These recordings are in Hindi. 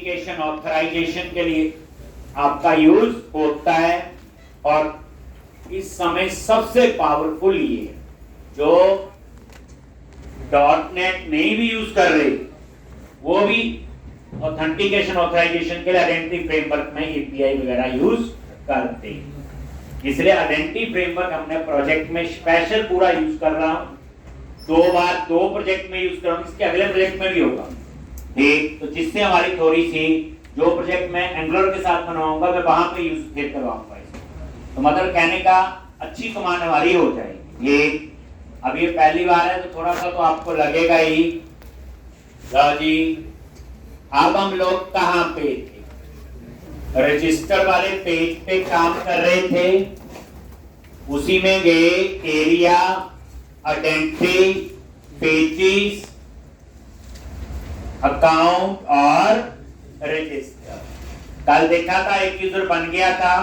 ऑथेंटिकेशन ऑथराइजेशन के लिए आपका यूज होता है। और इस समय सबसे पावरफुल ये है, जो .NET नहीं भी यूज कर रहे वो भी ऑथेंटिकेशन ऑथराइजेशन के लिए आइडेंटिटी फ्रेमवर्क में एपीआई वगैरह यूज करते हैं। इसलिए आइडेंटिटी फ्रेमवर्क हमने प्रोजेक्ट में स्पेशल पूरा यूज कर रहा हूं, 2 बार 2 प्रोजेक्ट में यूज कर रहा हूं, इसके अगले प्रोजेक्ट में भी होगा। ठीक, तो जिससे हमारी थोड़ी सी जो प्रोजेक्ट में एंगुलर के साथ बनवाऊंगा मैं वहां पे यूज फिर करवाऊंगा इसको। तो मतलब कहने का अच्छी कमांड हमारी हो जाएगी। ये अब ये पहली बार है तो थोड़ा सा तो आपको लगेगा ही। जी अब हम लोग कहां पे थे? रजिस्टर वाले पेज पे काम कर रहे थे, उसी में गए एरिया, आइडेंटिटी, पेजेस, अकाउंट और रजिस्टर। कल देखा था एक यूजर बन गया था,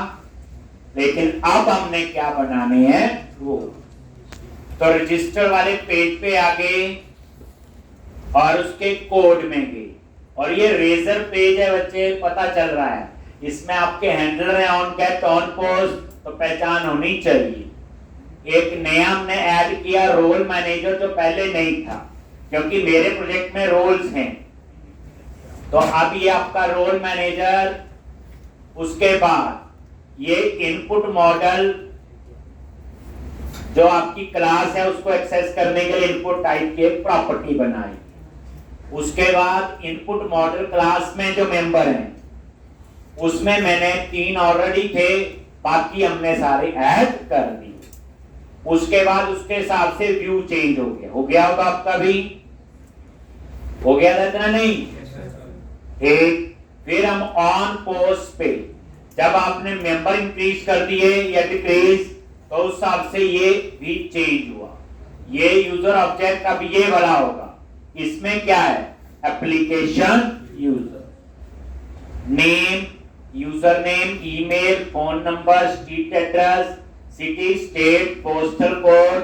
लेकिन अब हमने क्या बनाने हैं वो। तो रजिस्टर वाले पेज पे आ गए और उसके कोड में गए, और ये रेजर पेज है बच्चे, पता चल रहा है इसमें आपके हैंडलर है ऑन कैट ऑन पोस्ट, तो पहचान होनी चाहिए। एक नया हमने ऐड किया रोल मैनेजर, जो पहले नहीं था, क्योंकि मेरे प्रोजेक्ट में रोल्स हैं। तो अब ये आपका रोल मैनेजर, उसके बाद ये इनपुट मॉडल, जो आपकी क्लास है उसको एक्सेस करने के लिए इनपुट टाइप की प्रॉपर्टी बनाई। उसके बाद इनपुट मॉडल क्लास में जो मेंबर हैं उसमें मैंने 3 ऑलरेडी थे, बाकी हमने सारे ऐड कर दिए। उसके बाद उसके हिसाब से व्यू चेंज हो गया होगा आपका भी, हो गया था इतना नहीं? एक फिर हम ऑन पोस्ट पे जब आपने मेंबर इंक्रीज कर दिए या डिक्रीज, तो उस हिसाब से ये भी चेंज हुआ। ये यूजर ऑब्जेक्ट अब ये वाला होगा। इसमें क्या है? Application user name, user name, email, phone number, street address, city, state, postal code,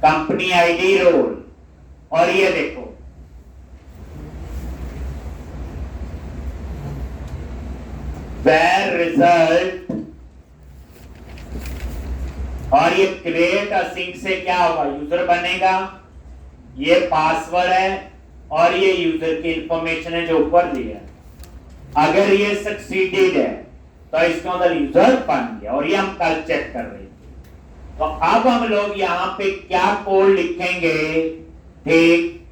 company ID, role. और ये देखो where result, और ये क्रिएट असिंक से क्या होगा? यूजर बनेगा, ये पासवर्ड है और ये यूजर की इंफॉर्मेशन है जो ऊपर दिया। अगर ये सक्सीडेड है तो इसका मतलब यूजर बन गया, और ये हम कल चेक कर रहे थे। तो अब हम लोग यहाँ पे क्या कोड लिखेंगे? ठीक,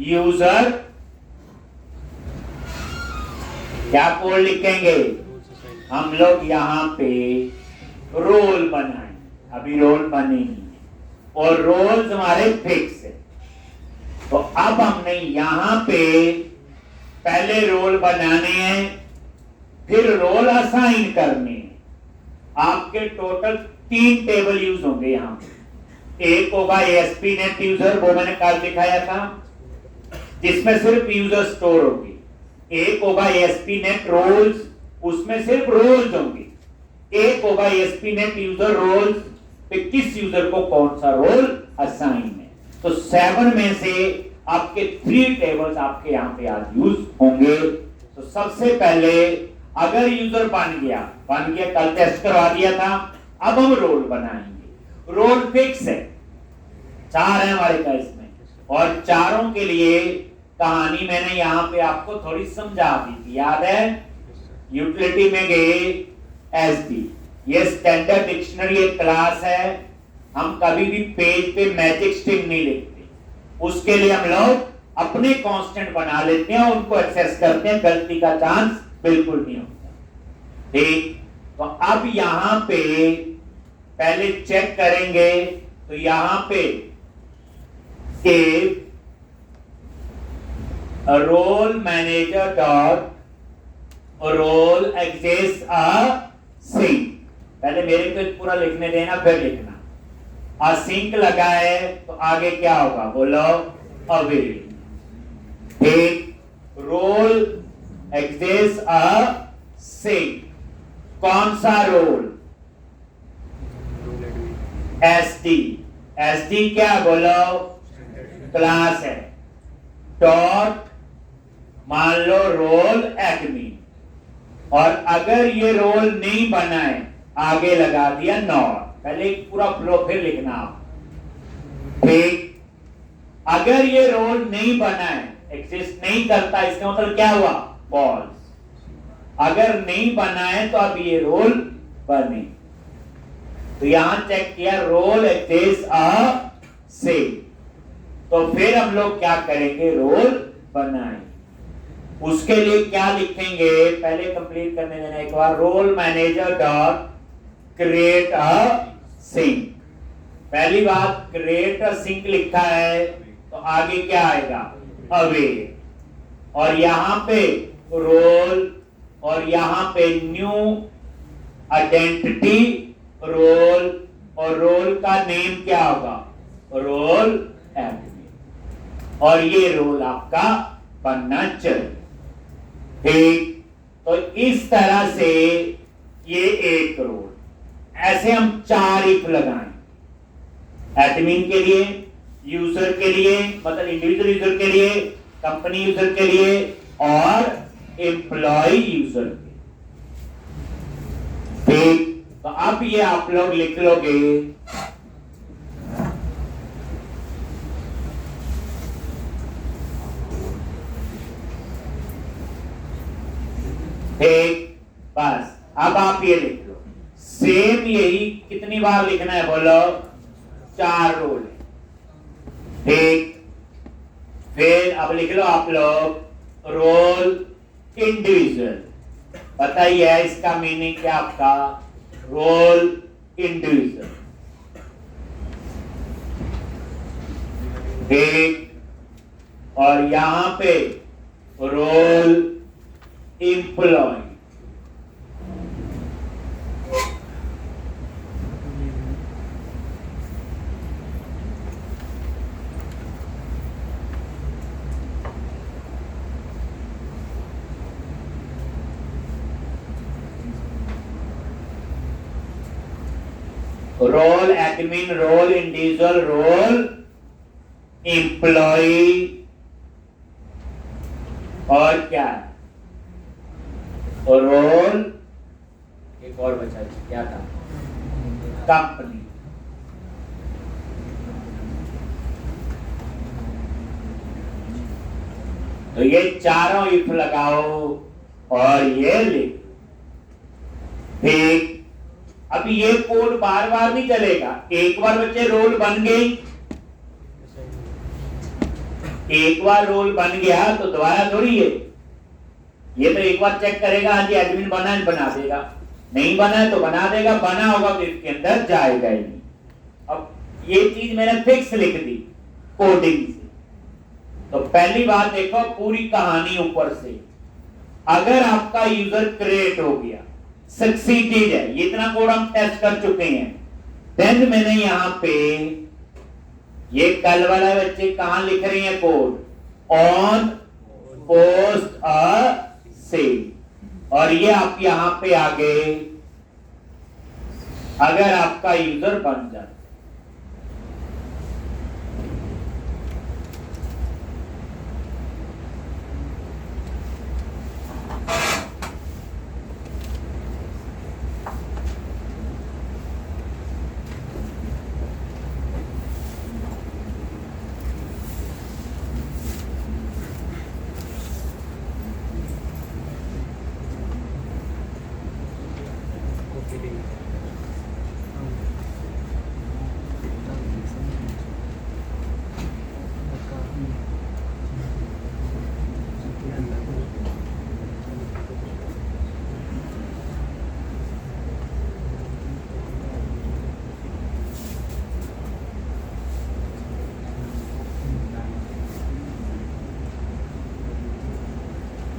यूजर क्या कोड लिखेंगे? हम लोग यहाँ पे रोल बनाएंगे। अभी रोल बने नहीं है और रोल्स हमारे फिक्स है। तो अब हमने यहाँ पे पहले रोल बनाने हैं, फिर रोल असाइन करने हैं। आपके टोटल 3 टेबल यूज होंगे यहाँ पे। एक होगा एएसपी नेट यूजर, वो मैंने कल दिखाया था, जिसमें सिर्फ यूजर स्टोर होगी। एक होगा एएसपी नेट रोल्स, उसमें सिर्फ रोल्स होंगे। एक होगा एएसपी नेट यूजर रोल्स, पे किस यूजर को कौन सा रोल असाइन है। तो 7 में से आपके 3 टेबल्स आपके यहाँ पे आज यूज होंगे। तो सबसे पहले अगर यूजर बन गया, कल टेस्ट करवा दिया था, अब हम रोल बनाएंगे। रोल फिक्स है, 4 है हमारे केस में, और चारों के लिए कहानी मैंने यहाँ पे आपको थोड़ी समझा दी थी, याद है? यूटिलिटी में गए एसडी, ये स्टैंडर्ड डिक्शनरी एक क्लास है। हम कभी भी पेज पे मैजिक स्ट्रिंग नहीं लिखते, उसके लिए हम लोग अपने कांस्टेंट बना लेते हैं और उनको एक्सेस करते हैं, गलती का चांस बिल्कुल नहीं होता। ठीक, तो अब यहां पे पहले चेक करेंगे। तो यहां पे एक role manager dot role access sync, पहले मेरे को पूरा लिखने देना फिर लिखना। असिंक लगा है तो आगे क्या होगा बोलो? अवेलेबल। ठीक, रोल एक्सेस सिंक, कौन सा रोल? एसडी। एसडी क्या बोलो? क्लास है। डॉट मान लो रोल एडमिन, और अगर ये रोल नहीं बना है आगे लगा दिया नॉट। पहले पूरा फ्लो फिर लिखना आप, ठीक। अगर ये रोल नहीं बना है, एग्जिस्ट नहीं करता, इसका मतलब क्या हुआ, फॉल्स। अगर नहीं बना है तो अब ये रोल बने। तो यहां चेक किया रोल एग्जिस्ट अ से, तो फिर हम लोग क्या करेंगे, रोल बनाएं। उसके लिए क्या लिखेंगे, पहले कंप्लीट करने देना एक बार। Role manager dot create async. पहली बात क्रिएट अ सिंक लिखा है, तो आगे क्या आएगा, अवे, और यहां पे रोल, और यहां पे न्यू आइडेंटिटी रोल, और रोल का नेम क्या होगा, रोल एडमिन, और ये रोल आपका बनना चाहिए, ठीक। तो इस तरह से ये एक रोल, ऐसे हम 4 इफ लगाएं, एडमिन के लिए, यूजर के लिए, मतलब इंडिविजुअल यूजर के लिए, कंपनी यूजर के लिए, और एम्प्लॉय यूजर के, ठीक। तो अब ये आप लोग लिख लोगे, ठीक। बस अब आप ये लिख लो, सेम यही कितनी बार लिखना है, बोलो, 4 रोल है, ठीक। फिर अब लिख लो आप लोग रोल इंडिविजुअल, बताइए इसका मीनिंग क्या आपका, रोल इंडिविजुअल, ठीक। और यहां पे role employ, role admin, role individual, role employ, और क्या, रोल, एक और बचा, क्या था, कंपनी। तो ये चारों इफ लगाओ और ये लिख, ठीक। अब ये कोड बार बार नहीं चलेगा, एक बार बच्चे रोल बन गई, एक बार रोल बन गया तो दोबारा थोड़ी है, ये तो एक बार चेक करेगा, हाँ जी एडमिन बना है, बना देगा, नहीं बना है तो बना देगा, बना होगा तो इसके अंदर जाएगा ही नहीं। अब ये चीज मैंने फिक्स लिख दी कोडिंग से। तो पहली बात देखो पूरी कहानी ऊपर से, अगर आपका यूजर क्रिएट हो गया, सक्सीडेड है, ये इतना कोड हम टेस्ट कर चुके हैं, देन मैंने यहां पे ये कल वाला बच्चे कहां लिख रही है code, on post a sell, और ये आप यहां पे आ गए, अगर आपका यूजर बन जाए,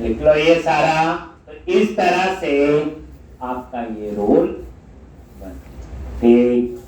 लिख लो ये सारा। तो इस तरह से आपका ये रोल बन, ठीक।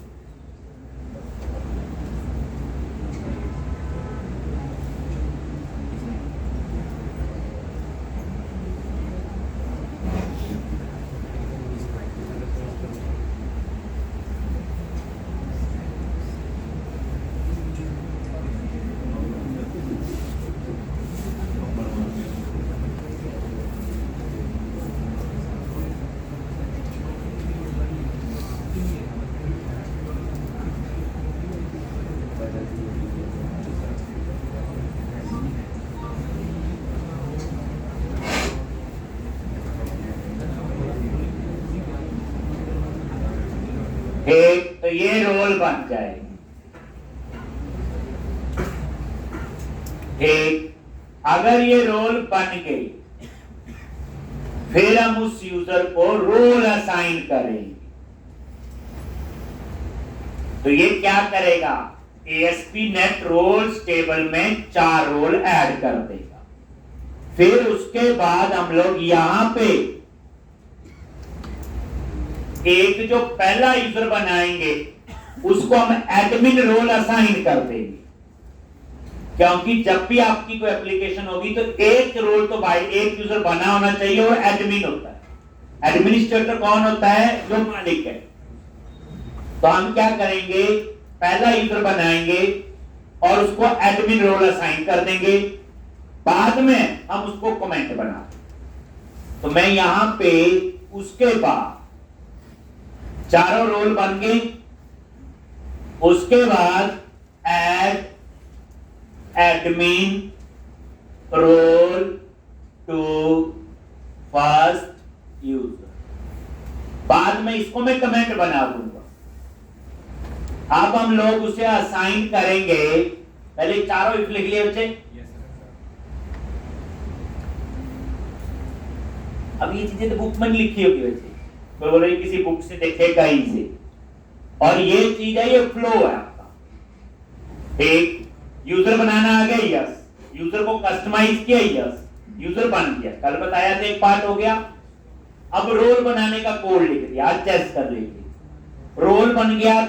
ठीक, तो ये रोल बन जाएगी। ठीक, अगर ये रोल बन गई फिर हम उस यूजर को रोल असाइन करेंगे। तो ये क्या करेगा, ASP.NET रोल्स टेबल में 4 रोल ऐड कर देगा। फिर उसके बाद हम लोग यहां पे एक जो पहला यूजर बनाएंगे उसको हम एडमिन रोल असाइन कर देंगे, क्योंकि जब भी आपकी कोई एप्लीकेशन होगी तो एक रोल तो भाई एक यूजर बना होना चाहिए और एडमिन होता है। एडमिनिस्ट्रेटर कौन होता है, जो मालिक है। तो हम क्या करेंगे, पहला यूजर बनाएंगे और उसको एडमिन रोल असाइन कर देंगे, बाद में हम उसको कमेंट बना। तो मैं यहां पे उसके बाद 4 रोल बन गए। उसके बाद add admin role to first user, बाद में इसको मैं कमेंट बना दूंगा। अब हम लोग उसे असाइन करेंगे। पहले 4 इफ लिख लिए बच्चे। अब ये चीजें तो बुक में लिखी होगी बच्चे, तो बोले किसी बुक से देखे कहीं से, और ये चीज है, ये फ्लो है आपका। एक यूजर बनाना आ गया, यस। यूजर को कस्टमाइज किया, यस। यूजर बन गया, कल बताया था एक पार्ट हो गया। अब रोल बनाने का कोड लिख दिया, आज टेस्ट कर लेंगे। रोल बन गया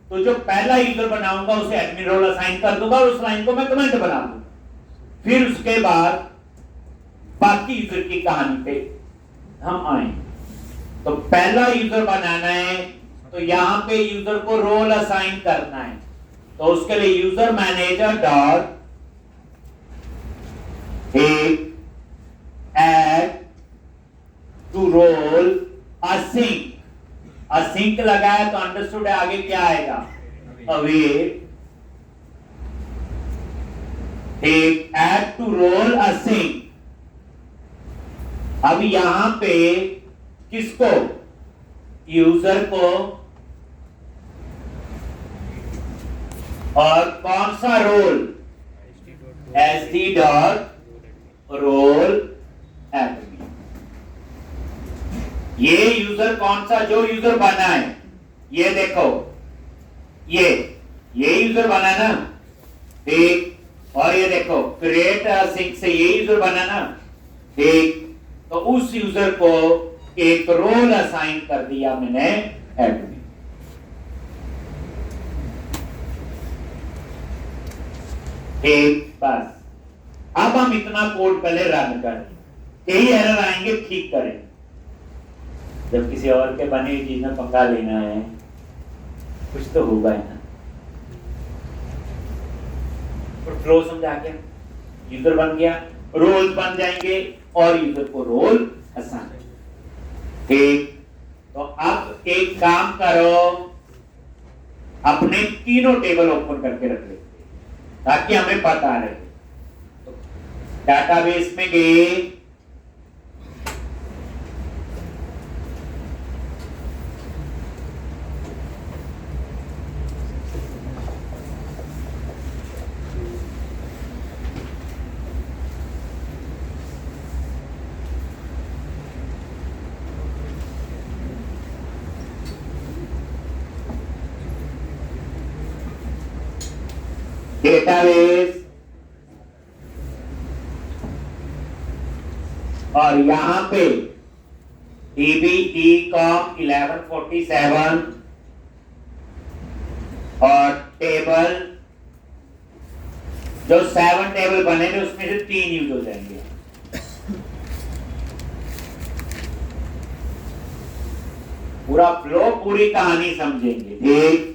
तो जो पहला यूजर बनाऊंगा उसे एडमिन रोल असाइन कर दूंगा और उस लाइन को मैं कमेंट बना दूंगा। फिर उसके बाद बाकी यूजर की कहानी पे हम आएंगे। तो पहला यूजर बनाना है तो यहां पे यूजर को रोल असाइन करना है। तो उसके लिए user manager dot add to role async. Async लगाया तो अंडरस्टूड है, आगे क्या आएगा, अवेट। ठीक, ऐड टू रोल असिंक। अब यहां पे किसको, यूजर को, और कौन सा role, SD dot role admin. ये यूजर कौन सा, जो यूजर बना है, ये देखो, ये यूजर बना ना, ठीक। और ये देखो क्रिएट सिंक से ये यूजर बना ना, ठीक। तो उस यूजर को एक रोल असाइन कर दिया मैंने, एडमिन। ठीक, बस। अब हम इतना कोड पहले रन करें, यही एरर आएंगे, ठीक करें। जब किसी और के बने हुई चीज में पंगा लेना है, कुछ तो होगा ना। और फ्लो समझा गया, यूजर बन गया, रोल्स बन जाएंगे और यूजर को रोल असाइन। ठीक, तो अब एक काम करो, अपने तीनों टेबल ओपन करके रख लेते ताकि हमें पता रहे। तो डाटाबेस में गए, डेटाबेस, और यहां पे DB-ECOM 1147 और टेबल, जो 7 टेबल बने थे उसमें से 3 यूज हो जाएंगे। पूरा फ्लो, पूरी कहानी समझेंगे। ठीक,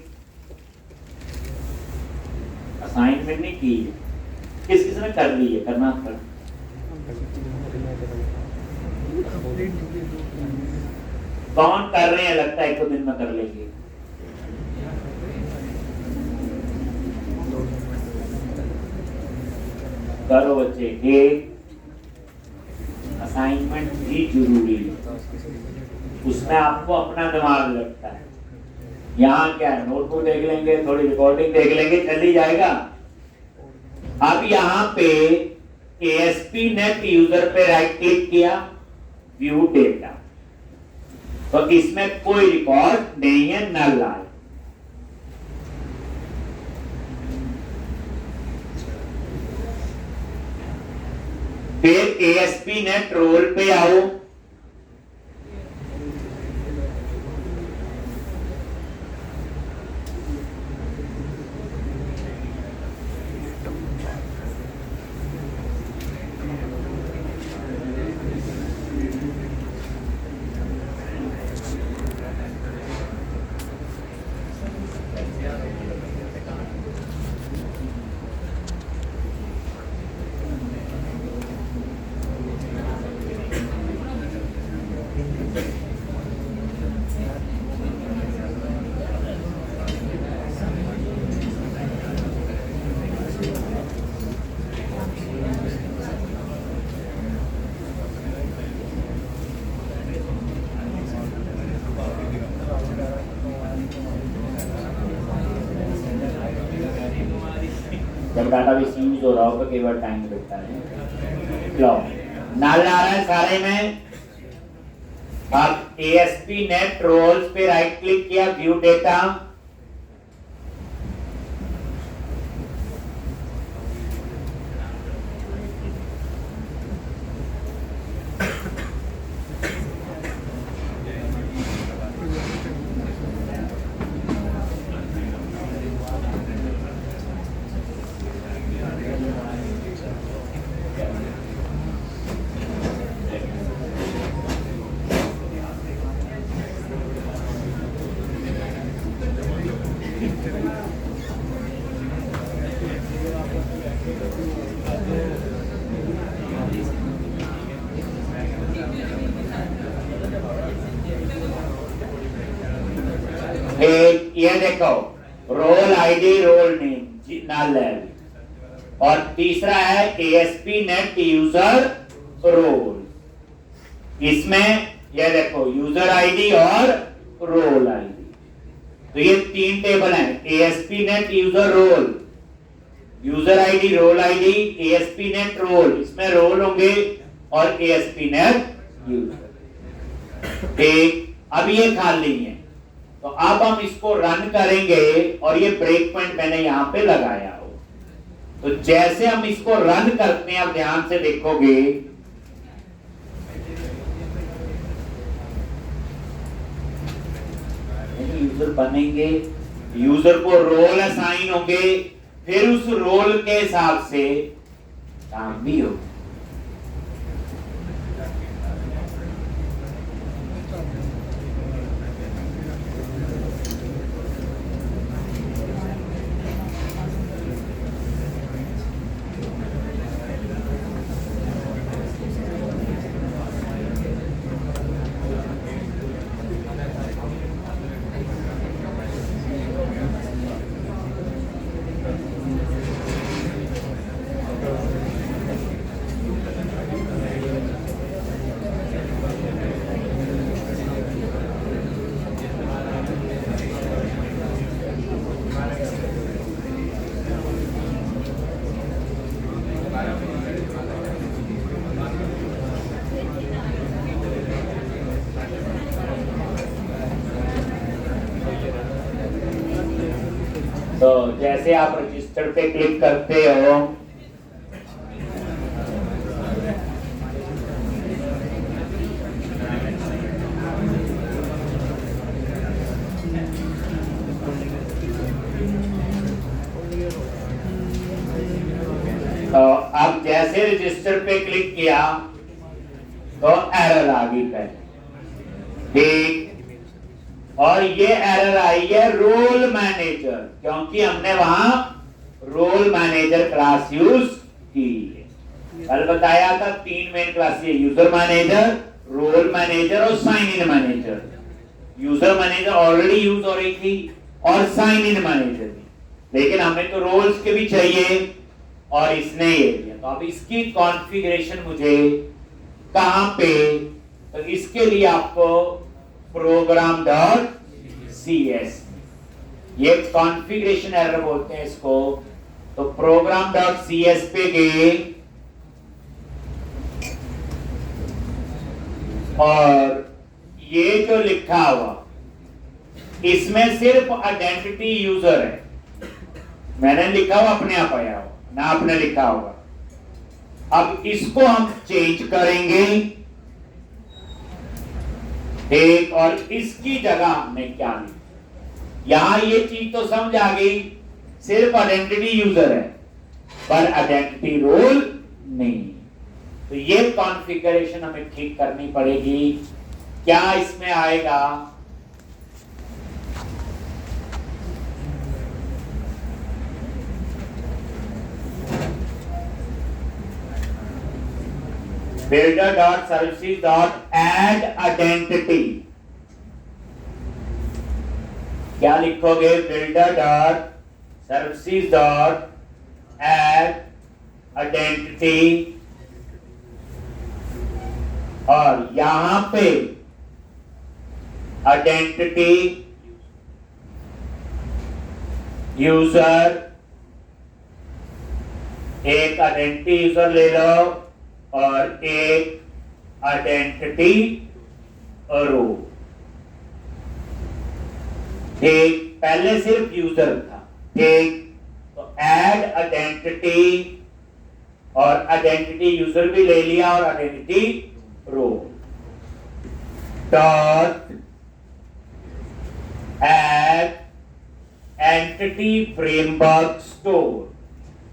असाइनमेंट नहीं की, किस किस ने कर ली है, करना कर। कौन कर रहे हैं, लगता है 1 दिन में कर लेंगे। करो बच्चे, ठीक। असाइनमेंट भी जरूरी है, उसमें आपको अपना दिमाग लगता है। यहाँ क्या है, नोटबुक देख लेंगे, थोड़ी रिकॉर्डिंग देख लेंगे, चल ही जाएगा। अब यहाँ पे ASP.NET यूजर पे राइट क्लिक किया, व्यू डेटा, तो इसमें कोई रिकॉर्ड नहीं है, नल आए। फिर ASP.NET रोल पे आओ, जब डाटाबेस यूज हो रहा हो तो केवल टाइम लगता है। लो नल आ रहा है सारे में। अब ASP.NET रोल्स पे राइट क्लिक किया, व्यू डेटा, ये देखो रोल आईडी, रोल नेम नल है। और तीसरा है ASP.NET यूजर रोल, इसमें ये देखो यूजर आईडी और रोल आईडी, तो ये तीन टेबल हैं। ASP.NET user role, user ID, role ID, ASP.NET role, इसमें रोल होंगे और ASP.NET यूजर। ठीक, अब ये खाली है, तो अब हम इसको रन करेंगे और ये ब्रेक पॉइंट मैंने यहां पे लगाया हो। तो जैसे हम इसको रन करते हैं, आप ध्यान से देखोगे, यूजर बनेंगे, यूजर को रोल असाइन होंगे, फिर उस रोल के हिसाब से काम भी होगा। तो जैसे आप रजिस्टर पे क्लिक करते हो, तो अब जैसे रजिस्टर पे क्लिक किया तो एरर आ गई पहले। ठीक, और ये एरर आई है रोल मैनेजर, क्योंकि हमने वहां रोल मैनेजर क्लास यूज की है। कल बताया था तीन main class, user manager, role manager और sign in manager. User manager already use हो रही थी और साइन इन मैनेजर भी, लेकिन हमें तो रोल्स के भी चाहिए और इसने ये दिया। तो अब इसकी कॉन्फ़िगरेशन मुझे कहां पे, तो इसके लिए आपको program.cs ये कॉन्फ़िगरेशन एरर बोलते हैं इसको। तो प्रोग्राम डॉट सी एस पे गए और ये जो लिखा हुआ इसमें सिर्फ आइडेंटिटी यूजर है, मैंने लिखा हुआ अपने आप आया हो ना, आपने लिखा होगा। अब इसको हम चेंज करेंगे एक, और इसकी जगह हमने क्या लिखा, यहां ये चीज तो समझ आ गई, सिर्फ आइडेंटिटी यूजर है पर आइडेंटिटी रोल नहीं। तो ये कॉन्फ़िगरेशन हमें ठीक करनी पड़ेगी। क्या इसमें आएगा, builder dot services dot add identity, क्या लिखोगे, builder dot services dot add identity, और यहां पे आइडेंटिटी यूजर, एक आइडेंटिटी यूजर ले लो और एक आइडेंटिटी रो। ठीक, पहले सिर्फ यूजर था, ठीक, तो ऐड आइडेंटिटी और आइडेंटिटी यूजर भी ले लिया और identity role dot add entity framework store,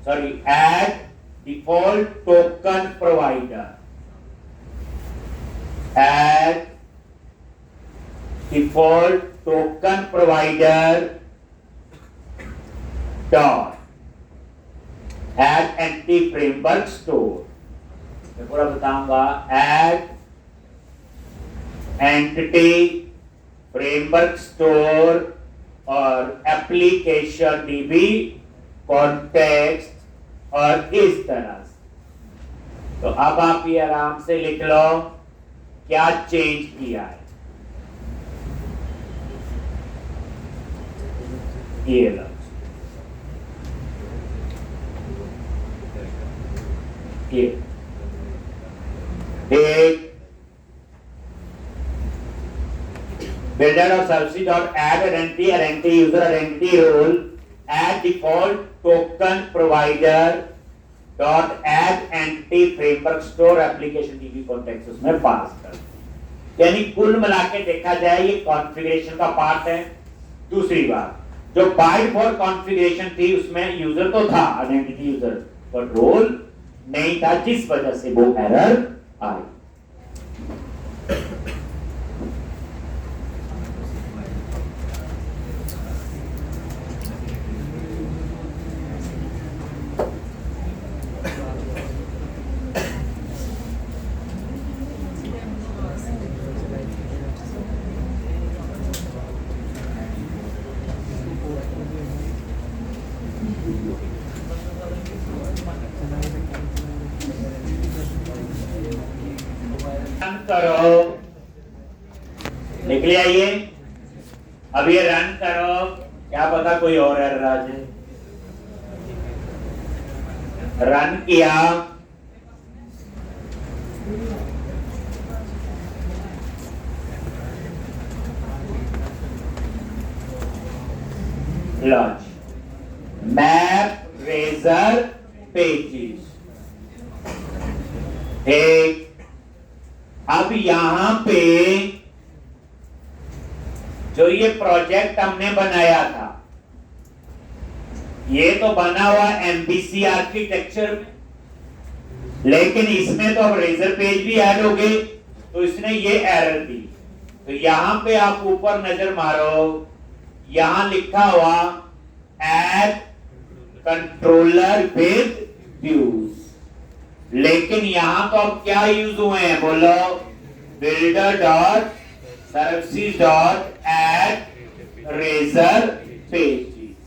sorry add default token provider, add default token provider dot add entity framework store, मैं पूरा बताऊंगा, add entity framework store और application db context और इस तरह से। तो अब आप ये आराम से लिख लो क्या चेंज किया है। ये लो, ये एक builder of services dot add identity user identity role add default token provider dot add entity framework store application db context उसमें पास कर। यानी कुल मिला के देखा जाए ये कॉन्फ़िगरेशन का पार्ट है। दूसरी बात, जो बाय डिफॉल्ट कॉन्फ़िगरेशन थी उसमें यूजर तो था, आइडेंटिटी यूजर, पर रोल नहीं था, जिस वजह से वो एरर आई। करो, लिख लिया ये। अब ये रन करो, क्या पता कोई और एरर आ जाए। रन किया, लॉन्च मैप रेजर पेजेस। ठीक, अब यहां पे जो ये प्रोजेक्ट हमने बनाया था, ये तो बना हुआ एमबीसी आर्किटेक्चर में, लेकिन इसमें तो अब रेजर पेज भी ऐड हो गए, तो इसने ये एरर दी। तो यहां पे आप ऊपर नजर मारो, यहां लिखा हुआ ऐड कंट्रोलर विद व्यूज, लेकिन यहां तो अब क्या यूज हुए हैं, बोलो, builder dot services dot add razor pages,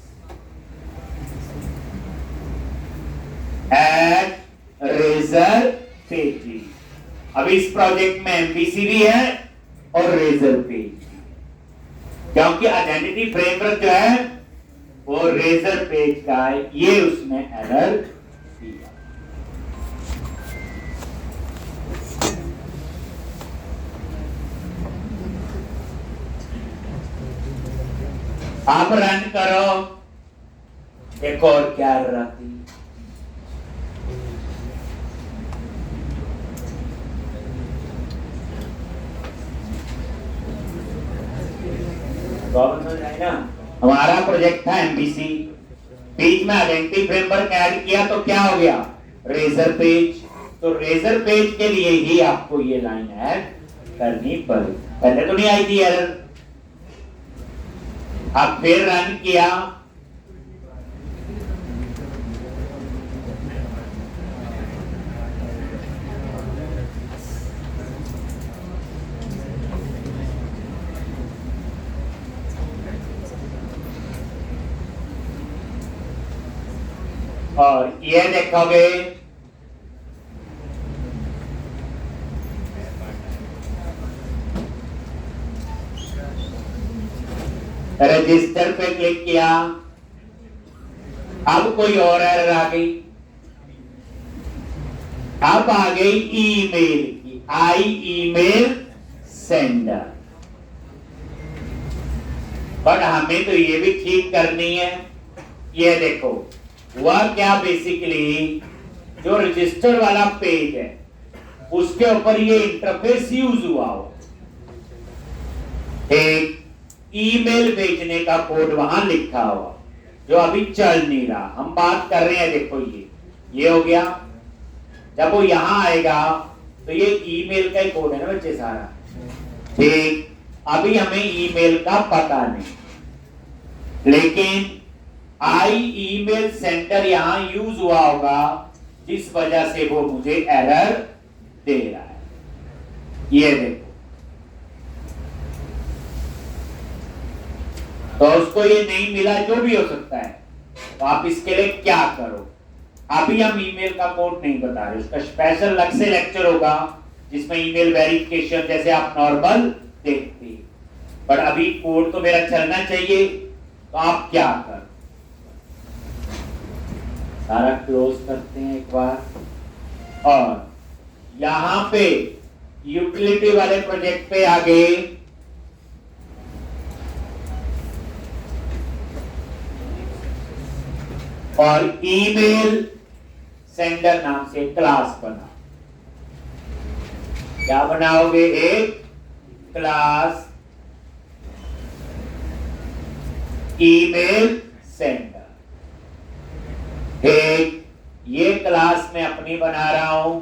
add razor pages. अब इस प्रोजेक्ट में एमपीसी भी है और रेजर पेज, क्योंकि आइडेंटिटी फ्रेमवर्क जो है वो रेजर पेज का है, ये उसने एरर दिया। आप रन करो, देखो और क्या एरर आती। ना हमारा प्रोजेक्ट था एमबीसी, बीच में आइडेंटिटी फ्रेमवर्क ऐड किया तो क्या हो गया, रेजर पेज। तो रेजर पेज के लिए ही आपको ये लाइन ऐड करनी पड़ी, पहले तो नहीं आई थी एरर। अब फिर रन किया, और ये देखोगे रजिस्टर पे क्लिक किया, अब कोई और एरर आ गई। अब आ गई ईमेल की, आई ईमेल सेंडर। बट हमें तो ये भी ठीक करनी है। ये देखो वह क्या, बेसिकली जो रजिस्टर वाला पेज है उसके ऊपर ये इंटरफेस यूज हुआ हो, एक ईमेल भेजने का कोड वहां लिखा हुआ जो अभी चल नहीं रहा। हम बात कर रहे हैं, देखो ये हो गया। जब वो यहां आएगा तो ये ईमेल का ही कोड है ना बच्चे सारा, ठीक। अभी हमें ईमेल का पता नहीं, लेकिन आई ईमेल सेंटर यहां यूज हुआ होगा, जिस वजह से वो मुझे एरर दे रहा है। ये देखो, तो उसको ये नहीं मिला, जो भी हो सकता है। तो आप इसके लिए क्या करो, अभी हम ईमेल का कोड नहीं बता रहे, उसका स्पेशल अलग से लेक्चर होगा जिसमें ईमेल वेरिफिकेशन जैसे आप नॉर्मल देखते हैं। पर अभी कोड तो मेरा चलना चाहिए, तो आप क्या करो, सारा क्लोज करते हैं एक बार, और यहां पे यूटिलिटी वाले प्रोजेक्ट पे आ गए। और ईमेल सेंडर नाम से क्लास बना। क्या बनाओगे, एक क्लास ईमेल सेंडर। ठीक, ये क्लास मैं अपनी बना रहा हूं।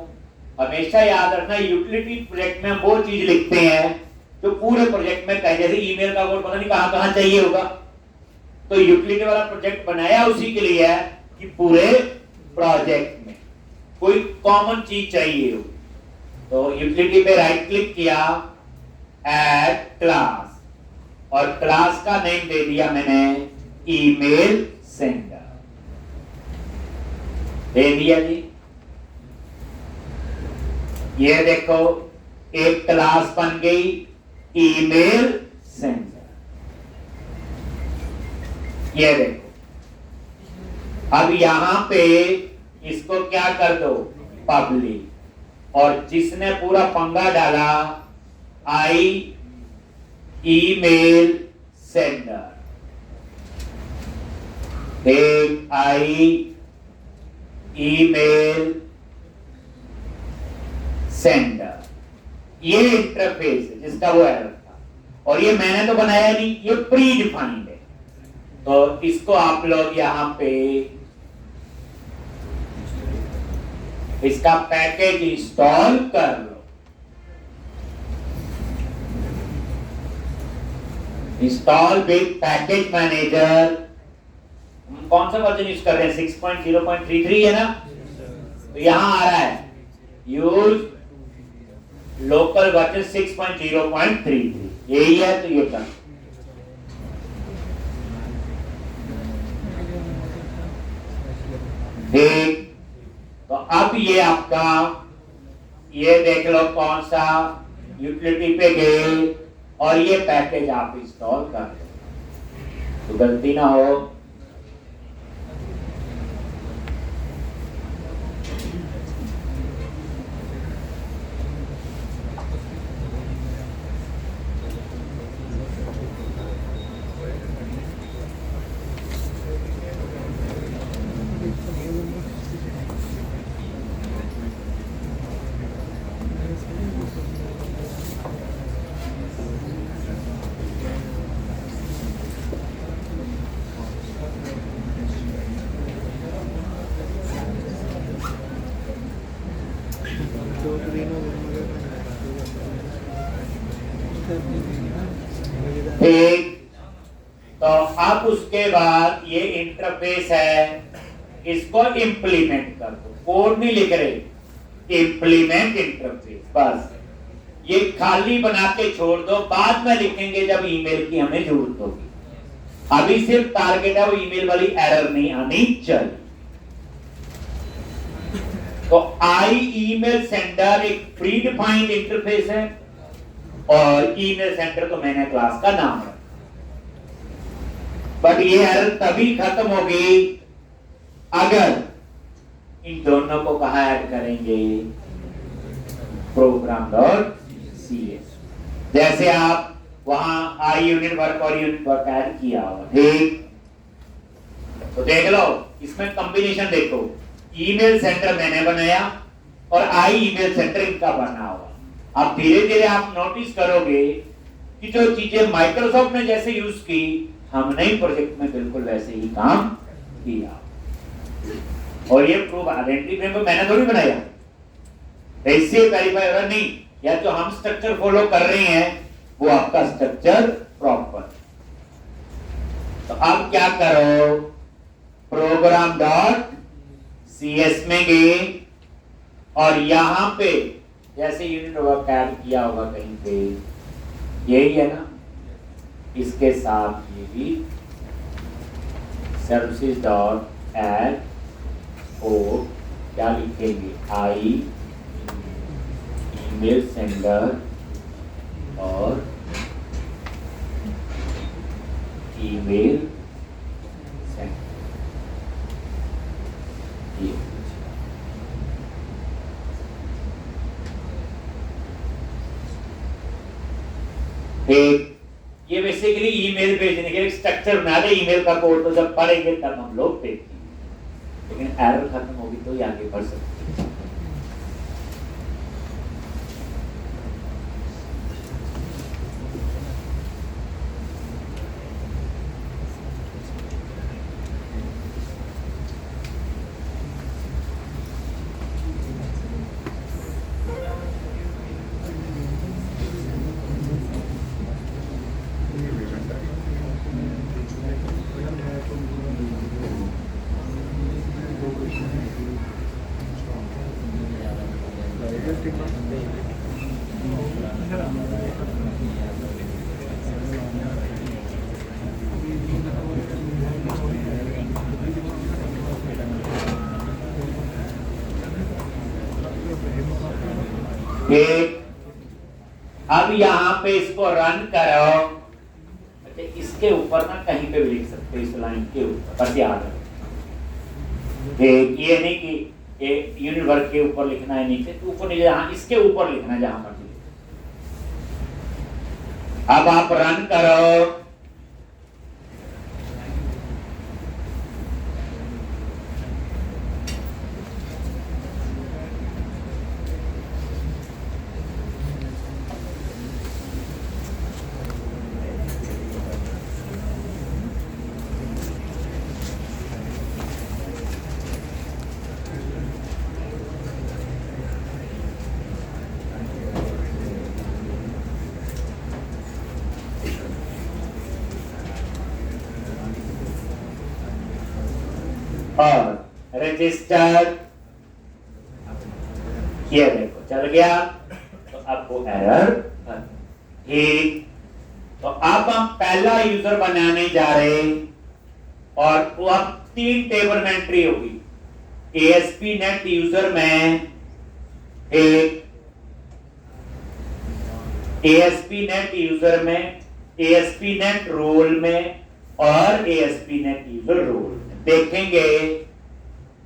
हमेशा याद रखना, यूटिलिटी प्रोजेक्ट में हम वो चीज लिखते हैं जो पूरे प्रोजेक्ट में कहीं, जैसे ईमेल का कोड पता नहीं कहां कहां चाहिए होगा, तो यूटिलिटी वाला प्रोजेक्ट बनाया उसी के लिए है कि पूरे प्रोजेक्ट में कोई कॉमन चीज चाहिए हो। तो यूटिलिटी पे राइट क्लिक किया, ऐड क्लास, और क्लास का नेम दे दिया मैंने ईमेल सेंडर, दे दिया जी। ये देखो एक क्लास बन गई ईमेल सेंडर। ये देखो, अब यहां पे इसको क्या कर दो, पब्लिक, और जिसने पूरा पंगा डाला आई ईमेल सेंडर, एक आई ईमेल सेंडर, ये इंटरफेस है जिसका वो एरर था, और ये मैंने तो बनाया नहीं, ये प्री डिफाइंड है। तो इसको आप लोग यहां पे इसका पैकेज इंस्टॉल कर लो। Install with package manager. हम कौन सा वर्जन यूज कर रहे हैं, 6.0.33 है ना, तो यहां आ रहा है यूज लोकल वर्जन 6.0.33, यही है, तो ये कर। ठीक, तो अब ये आपका, ये देख लो कौन सा, यूटिलिटी पे गए और ये पैकेज आप इंस्टॉल कर दो, तो गलती ना हो। ठीक, तो अब उसके बाद ये इंटरफेस है, इसको इंप्लीमेंट कर दो। कोड नहीं लिख रहे, इंप्लीमेंट इंटरफेस, बस ये खाली बना के छोड़ दो, बाद में लिखेंगे जब ईमेल की हमें जरूरत होगी। अभी सिर्फ टारगेट है वो ईमेल वाली एरर नहीं आनी चाहिए। तो आई ईमेल सेंडर एक प्री डिफाइंड इंटरफेस है और ईमेल सेंटर तो मैंने क्लास का नाम है। बट ये एरर तभी खत्म होगी अगर इन दोनों को कहा ऐड करेंगे, program.cs। जैसे आप वहां आई यूनिट वर्क और यूनिट वर्क ऐड किया होगा, ठीक, तो देख लो इसमें कॉम्बिनेशन देखो, ईमेल सेंटर मैंने बनाया और आई ईमेल सेंटर इनका बना हुआ। अब धीरे धीरे आप नोटिस करोगे कि जो चीजें माइक्रोसॉफ्ट ने जैसे यूज की, हमने ही प्रोजेक्ट में बिल्कुल वैसे ही काम किया। और ये प्रूफ आइडेंटिटी फ्रेमवर्क मैंने थोड़ी बनाया, इससे वेरीफाई होगा नहीं, या जो हम स्ट्रक्चर फॉलो कर रहे हैं वो आपका स्ट्रक्चर प्रॉपर। तो अब क्या करो, प्रोग्राम डॉट cs में गए और यहां पे जैसे यूनिट वर्क ऐड किया होगा कहीं पे, यही है ना, इसके साथ ये भी सर्विसेज डॉट ऐड और क्या लिखेंगे, आई ईमेल सेंडर और ईमेल सेंडर। ये बेसिकली ईमेल भेजने के लिए स्ट्रक्चर बना दे, ईमेल का कोड तो जब पढ़ेंगे तब हम लोग देखेंगे, लेकिन एरर खत्म होगी तो ये आगे बढ़ सकते हैं। अब यहां पे इसको रन करो, अच्छा इसके ऊपर ना कहीं पे भी लिख सकते हो, इस लाइन के ऊपर, बस याद रखो। ये नहीं कि यूनिट वर्क के ऊपर लिखना है नीचे, तो ऊपर नहीं, जहां इसके ऊपर लिखना है जहां पर। अब आप रन करो, और रजिस्टर, ये देखो चल गया, तो अब वो एरर ठीक। तो अब हम पहला यूजर बनाने जा रहे और वो अब 3 टेबल में एंट्री होगी। ASP.NET यूजर में एक, ASP.NET यूजर में, ASP.NET रोल में और ASP.NET यूजर रोल में देखेंगे।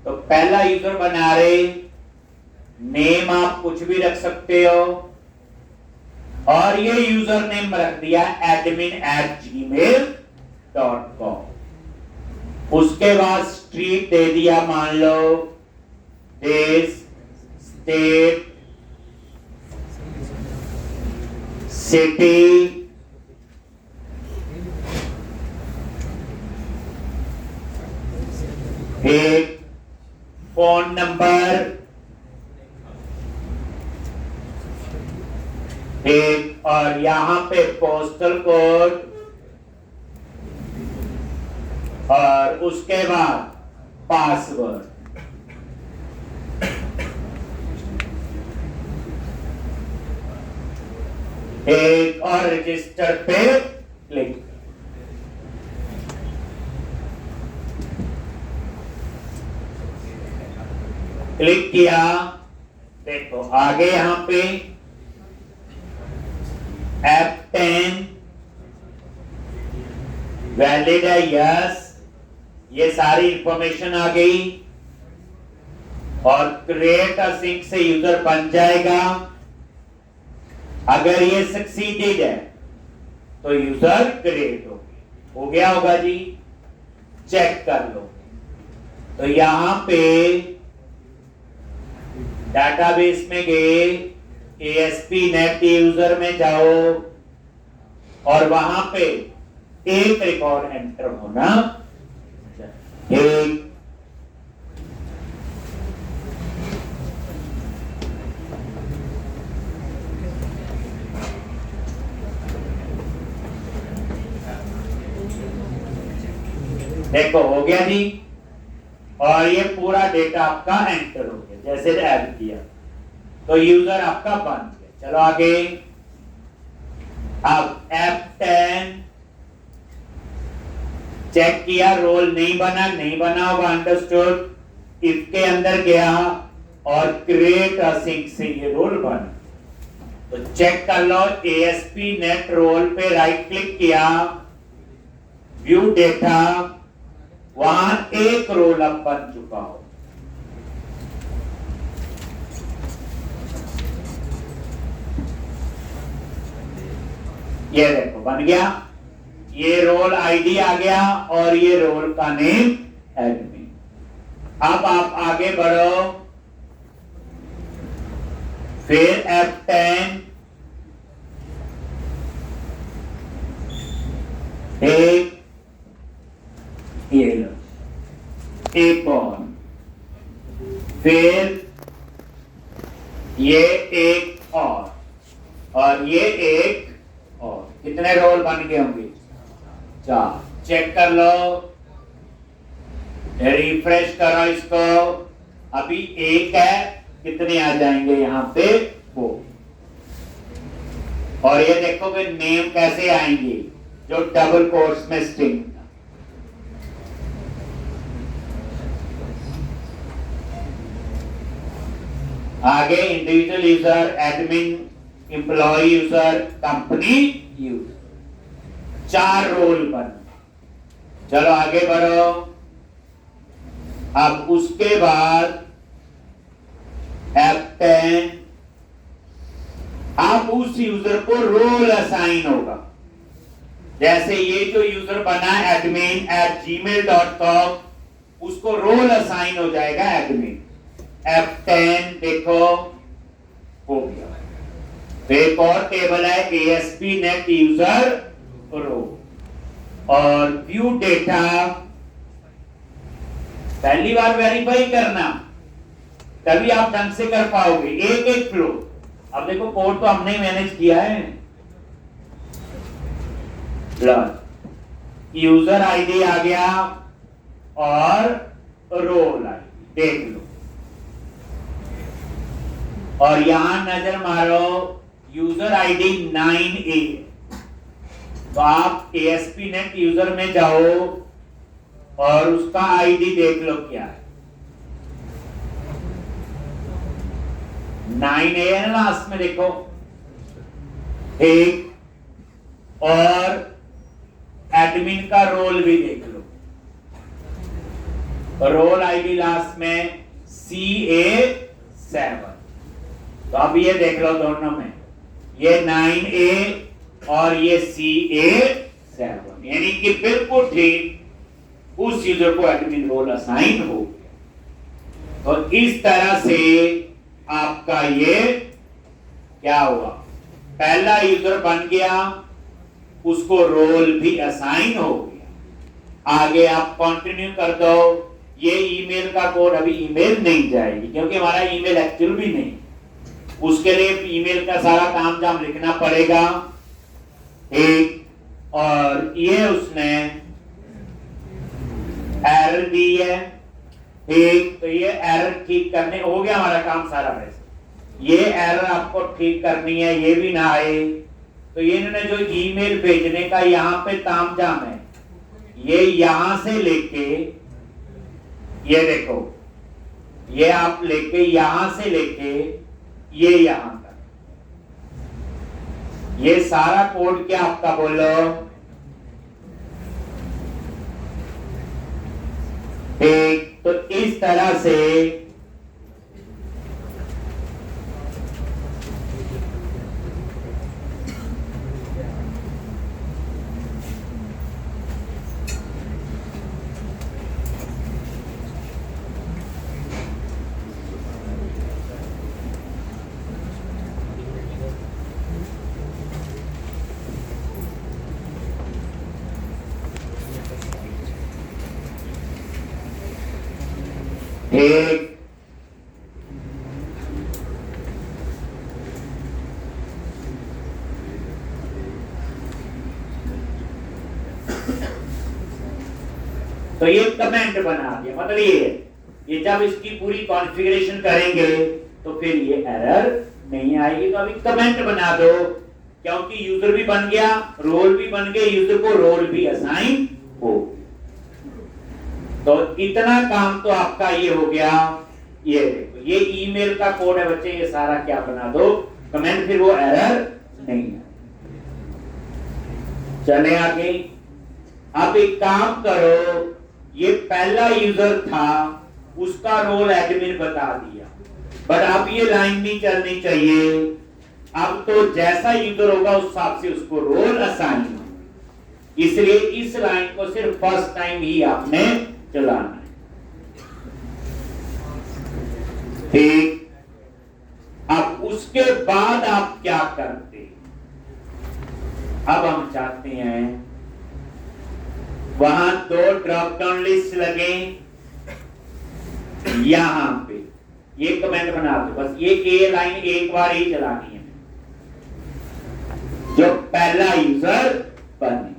तो पहला यूजर बना रहे, नेम आप कुछ भी रख सकते हो और ये यूजर नेम रख दिया admin@gmail.com। उसके बाद स्ट्रीट दे दिया, मान लो देश, स्टेट, सिटी, एक फोन नंबर, एक एक और यहाँ पे पोस्टल कोड और उसके बाद पासवर्ड। एक और रजिस्टर पे क्लिक। क्लिक किया, देखो आगे यहां पे F10 वैलिड है, यस, ये सारी इंफॉर्मेशन आ गई और क्रिएट अ सिंक से यूजर बन जाएगा। अगर ये सक्सीडेड है तो यूजर क्रिएट हो गया होगा जी, चेक कर लो। तो यहां पे डाटाबेस में गए, ASP.NET यूजर में जाओ और वहां पे एक रिकॉर्ड एंटर होना, एक देखो हो गया जी, और ये पूरा डेटा आपका एंटर हो गया जैसे ऐड किया, तो यूजर आपका बन गया। चलो आगे, अब F10 चेक किया, रोल नहीं बना होगा, अंडरस्टूड। इफ के अंदर गया और क्रिएट अ सिंक से ये रोल बना, तो चेक कर लो। ASP.NET रोल पे राइट क्लिक किया, व्यू डेटा, वहां एक रोल अब बन चुका हो। ये देखो बन गया, ये रोल आईडी आ गया और ये रोल का नेम एडमिन। अब आप आगे बढ़ो, फिर F10 एक, ये लो एक फिर ये एक और ये एक और, कितने रोल बन गए होंगे? 4। चेक कर लो, रिफ्रेश करो इसको, अभी एक है, कितने आ जाएंगे यहां पे? 4। और ये देखोगे नेम कैसे आएंगे, जो डबल कोट्स में स्ट्रिंग। आगे individual user, admin, employ user, company user, 4 role बन। चलो आगे बढ़ो। अब उसके बाद F10, अब उस यूजर को रोल असाइन होगा। जैसे ये जो यूजर बना admin@gmail.com, उसको रोल असाइन हो जाएगा एडमिन। F10 देखो हो गया। एक और टेबल है ASP.NET यूजर रो, और व्यू डेटा पहली बार वेरीफाई करना, तभी आप ढंग से कर पाओगे एक एक फ्लो। अब देखो कोड तो हमने मैनेज किया है। यूजर आईडी आ गया और रोल आईडी देख लो, और यहां नजर मारो, यूजर आईडी 9A। तो आप ASP.NET यूजर में जाओ और उसका आईडी देख लो क्या है। 9A है ना लास्ट में, देखो एक, और एडमिन का रोल भी देख लो, रोल आईडी लास्ट में CA7। तो अब ये देख लो दोनों में, ये 9A और ये CA7, यानी कि बिल्कुल ठीक उस यूजर को एडमिन रोल असाइन हो गया। तो इस तरह से आपका ये क्या हुआ, पहला यूजर बन गया, उसको रोल भी असाइन हो गया। आगे आप कंटिन्यू कर दो। ये ईमेल का कोड अभी ईमेल नहीं जाएगी, क्योंकि हमारा ईमेल एक्चुअल भी नहीं, उसके लिए ईमेल का सारा काम जाम लिखना पड़ेगा। एक और ये उसने एरर दी है, ठीक, तो ये एरर ठीक करने हो गया हमारा काम सारा। वैसे ये एरर आपको ठीक करनी है, ये भी ना आए। तो ये इन्होंने जो ईमेल भेजने का यहाँ पे तामझाम है, ये यहां से लेके ये देखो, ये आप लेके यहां से लेके ये यहां तक, ये सारा कोड क्या आपका बोलो, ठीक। तो इस तरह से एक तो ये कमेंट बना दिया, मतलब ये जब इसकी पूरी कॉन्फ़िगरेशन करेंगे तो फिर ये एरर नहीं आएगी। तो अभी कमेंट बना दो, क्योंकि यूजर भी बन गया, रोल भी बन गए, यूजर को रोल भी असाइन हो। तो इतना काम तो आपका ये हो गया। ये देखो, ये ईमेल का कोड है बच्चे, ये सारा क्या बना दो कमेंट, फिर वो एरर नहीं है। चले आगे। अब एक काम करो, ये पहला यूजर था, उसका रोल एडमिन बता दिया, बट अब ये लाइन नहीं चलनी चाहिए। अब तो जैसा यूजर होगा उस हिसाब से उसको रोल असाइन हो। इसलिए इस लाइन को सिर्फ फर्स्ट टाइम ही आपने चलाना है, ठीक। अब उसके बाद आप क्या करते, अब हम चाहते हैं वहां दो ड्रॉप डाउन लिस्ट लगे, यहां पे ये कमेंट बना दो, बस ये ए लाइन एक बार ही चलानी है, जो पहला यूजर बने,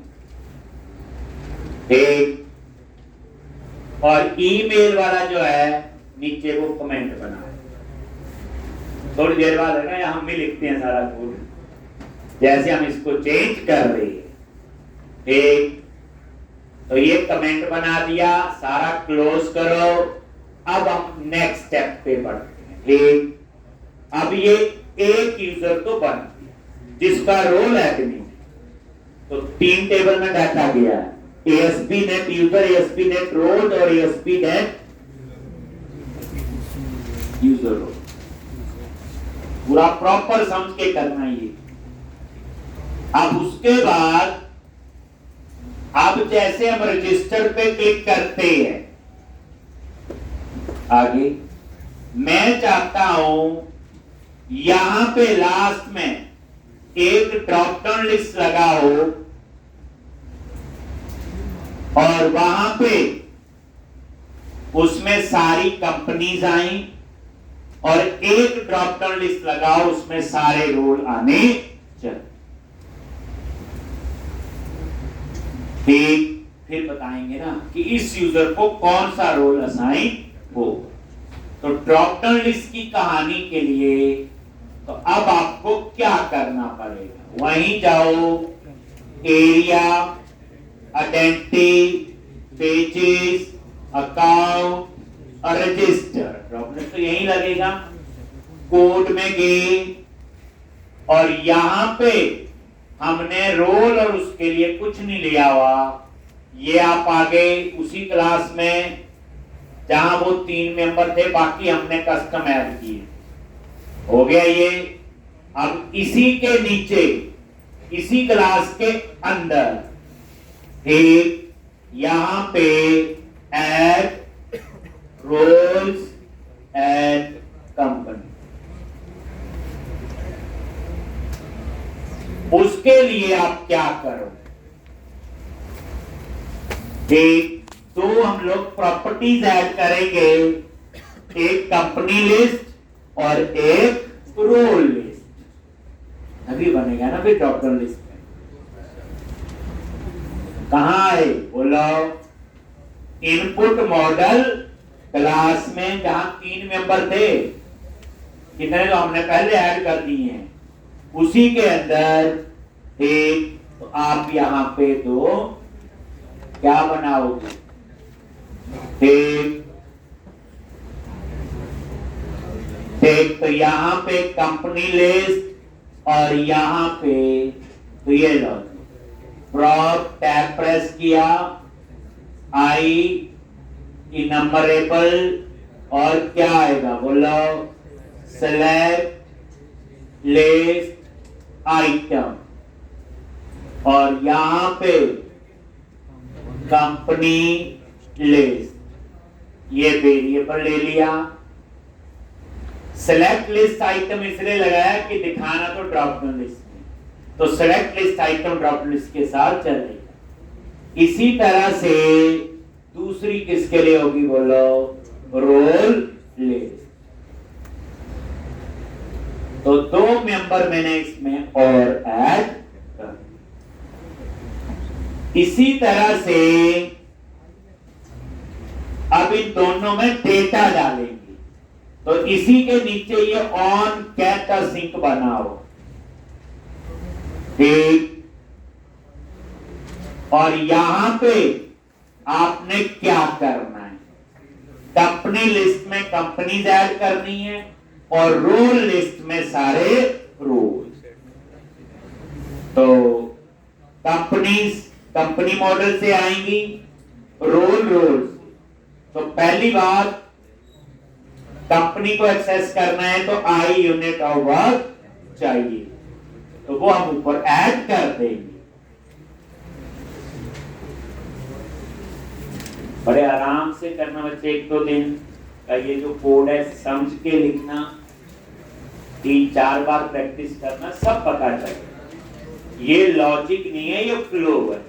एक। और ईमेल वाला जो है नीचे वो कमेंट बना, थोड़ी देर बाद है ना, हम भी लिखते हैं सारा कोड, जैसे हम इसको चेंज कर रहे हैं, एक। तो ये कमेंट बना दिया, सारा क्लोज करो। अब हम नेक्स्ट स्टेप पे बढ़ते हैं, ठीक। अब ये एक यूजर तो बन गया जिसका रोल एडमिन, तो 3 टेबल में डाटा गया है, ASP net user, ASP net role और ASP नेट यूजर रोल, पूरा प्रॉपर समझ के करना ये। अब उसके बाद अब जैसे हम रजिस्टर पे क्लिक करते हैं, आगे मैं चाहता हूं यहां पे लास्ट में एक ड्रॉप डाउन लिस्ट लगा हो और वहां पे उसमें सारी कंपनीज आई, और एक ड्रॉप डाउन लिस्ट लगाओ उसमें सारे रोल आने चाहिए, ठीक। फिर बताएंगे ना कि इस यूजर को कौन सा रोल असाइन हो। तो ड्रॉप डाउन लिस्ट की कहानी के लिए तो अब आपको क्या करना पड़ेगा, वहीं जाओ, एरिया, आइडेंटिटी, पेजेस, अकाउंट और रजिस्टर, ड्रॉप लिस्ट तो यही लगेगा। कोड में गए और यहां पे हमने रोल और उसके लिए कुछ नहीं लिया हुआ, ये आप आगे उसी क्लास में जहां वो 3 मेंबर थे, बाकी हमने कस्टम ऐड किए, हो गया ये। अब इसी के नीचे, इसी क्लास के अंदर एक यहां पे ऐड रोल्स एंड कंपनी, उसके लिए आप क्या करो, एक तो हम लोग प्रॉपर्टीज ऐड करेंगे, एक कंपनी लिस्ट और एक रोल लिस्ट अभी बनेगा ना फिर ड्रॉप डाउन लिस्ट में। कहाँ है बोलो, इनपुट मॉडल क्लास में जहां 3 मेंबर थे, कितने तो हमने पहले ऐड कर दिए हैं, उसी के अंदर एक, तो आप यहां पे दो क्या बनाओगे, एक तो यहां पे कंपनी लिस्ट और यहां पे तो ये लो प्रॉप टैब प्रेस किया, आई इनमरेबल और क्या आएगा बोलो, सेलेक्ट लिस्ट आइटम और यहां पे कंपनी लिस्ट, ये वेरिएबल ले लिया। सेलेक्ट लिस्ट आइटम इसलिए लगाया कि दिखाना तो ड्रॉप डाउन लिस्ट में, तो select list item drop down list के साथ चलेगा। इसी तरह से दूसरी किसके लिए होगी बोलो, रोल लिस्ट। तो 2 मेंबर मैंने इसमें और ऐड कर। इसी तरह से अब इन दोनों में डेटा डालेंगे, तो इसी के नीचे ये ऑन कैट का सिंक बनाओ, ठीक। और यहां पे आपने क्या करना है, कंपनी लिस्ट में कंपनीज ऐड करनी है और रोल लिस्ट में सारे रोल। तो कंपनीज कंपनी मॉडल से आएंगी, रोल रोल। तो पहली बात कंपनी को एक्सेस करना है तो आई यूनिट ऑफ वर्क चाहिए, तो वो हम ऊपर ऐड कर देंगे। बड़े आराम से करना बच्चे, 1-2 दिन का ये जो कोड है समझ के लिखना, 3-4 बार प्रैक्टिस करना, सब पता चले। ये लॉजिक नहीं है, ये फ्लो है।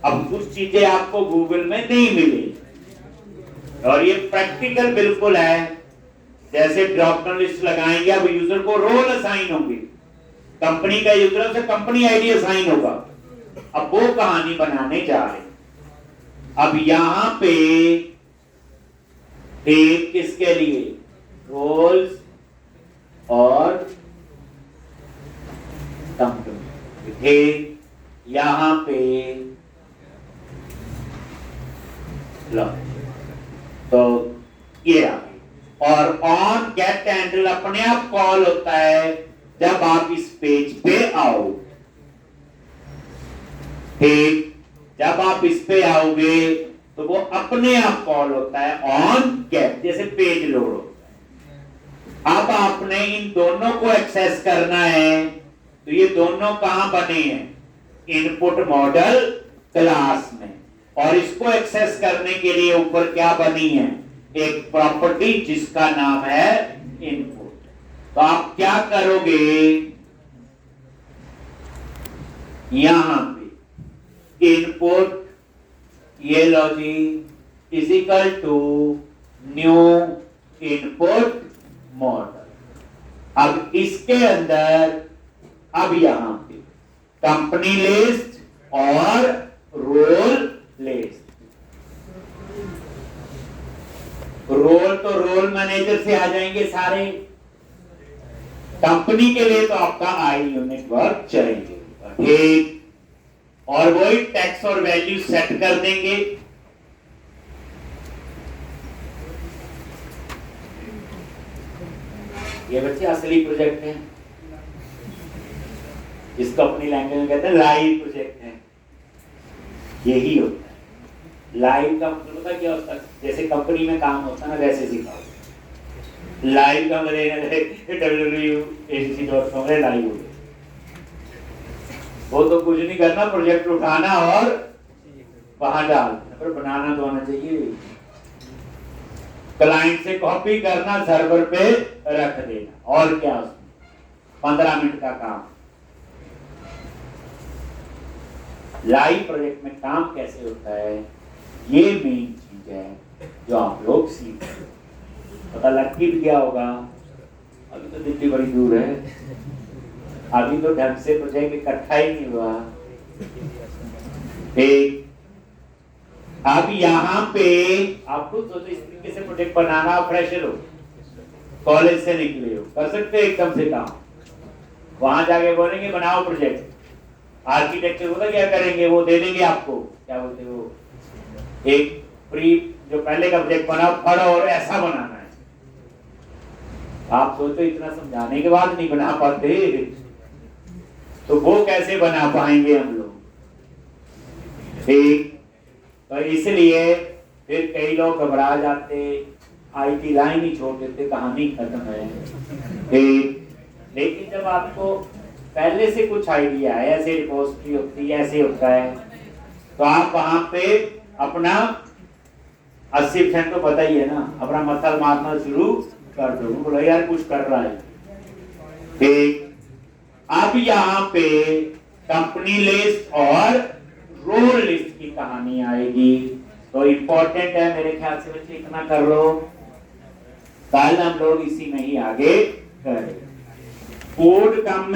अब कुछ चीजें आपको गूगल में नहीं मिलेगी और ये प्रैक्टिकल बिल्कुल है। जैसे ड्रॉप डाउन लिस्ट लगाएंगे, अब यूजर को रोल असाइन होंगे, कंपनी का यूजर से कंपनी आईडी असाइन होगा। अब वो कहानी बनाने जा रहे हैं। अब यहां पे एक किसके लिए, रोल्स और कंपनी, एक यहां पे लो, तो ये आ गई। और ऑन गेट हैंडल अपने आप कॉल होता है जब आप इस पेज पे आओ, ठीक। जब आप इस पे आओगे तो वो अपने आप कॉल होता है ऑन गेट, जैसे पेज लोड होता है। अब आपने इन दोनों को एक्सेस करना है, तो ये दोनों कहां बने हैं, इनपुट मॉडल क्लास में। और इसको एक्सेस करने के लिए ऊपर क्या बनी है, एक प्रॉपर्टी जिसका नाम है इनपुट। तो आप क्या करोगे, यहां पे इनपुट ये लो जी is equal to new input model. अब इसके अंदर अब यहां पे कंपनी लिस्ट और रोल लिस्ट। रोल तो रोल मैनेजर से आ जाएंगे सारे, कंपनी के लिए तो आपका आई यूनिट वर्क चलेंगे, ठीक। और वही टैक्स और वैल्यू सेट कर देंगे। ये बच्चे असली प्रोजेक्ट है, जिसको अपनी लैंग्वेज में कहते हैं लाइव प्रोजेक्ट है। यही होता है लाइव का मतलब पता क्या होता है, जैसे कंपनी में काम होता है ना वैसे सिखाओ। लाइव का मतलब www.agency.com लाइव हो गया, वो तो कुछ नहीं करना, प्रोजेक्ट उठाना और वहां डालना, पर बनाना तो आना चाहिए। क्लाइंट से कॉपी करना, सर्वर पे रख देना, और क्या उसमें 15 मिनट का काम। लाइव प्रोजेक्ट में काम कैसे होता है, ये मेन चीज है जो आप लोग सीख। पता लग भी गया होगा, अभी तो दिल्ली बड़ी दूर है, अभी तो ढंग से प्रोजेक्ट इकट्ठा ही नहीं हुआ। ठीक, अब यहाँ पे आपको सोचो इस तरीके से प्रोजेक्ट बनाना, फ्रेशर हो, कॉलेज से निकले हो, कर सकते हो एकदम से काम। वहां जाके बोलेंगे बनाओ प्रोजेक्ट, आर्किटेक्चर होता क्या करेंगे, वो दे देंगे आपको, क्या बोलते हैं वो, एक प्री जो पहले का प्रोजेक्ट बनाओ, पढ़ो और ऐसा बनाना है। आप सोचो इतना समझाने के बाद नहीं बना पाते, तो वो कैसे बना पाएंगे हम लोग। ठीक, तो इसलिए फिर कई लोग घबरा जाते, आईटी लाइन ही छोड़ देते, कहानी खत्म है। ठीक, लेकिन जब आपको पहले से कुछ आइडिया है, ऐसे रिपोजिटरी होती है, ऐसे होता है, तो आप वहां पे अपना 80% तो पता ही है ना, अपना मसल मारना शुरू कर दो, बोलो यार कुछ कर रहा है। ठीक, अब यहाँ पे कंपनी लिस्ट और रोल लिस्ट की कहानी आएगी, तो इंपॉर्टेंट है मेरे ख्याल से बच्चे, इतना कर लो, कल हम लोग इसी में ही आगे करें। कोड कम में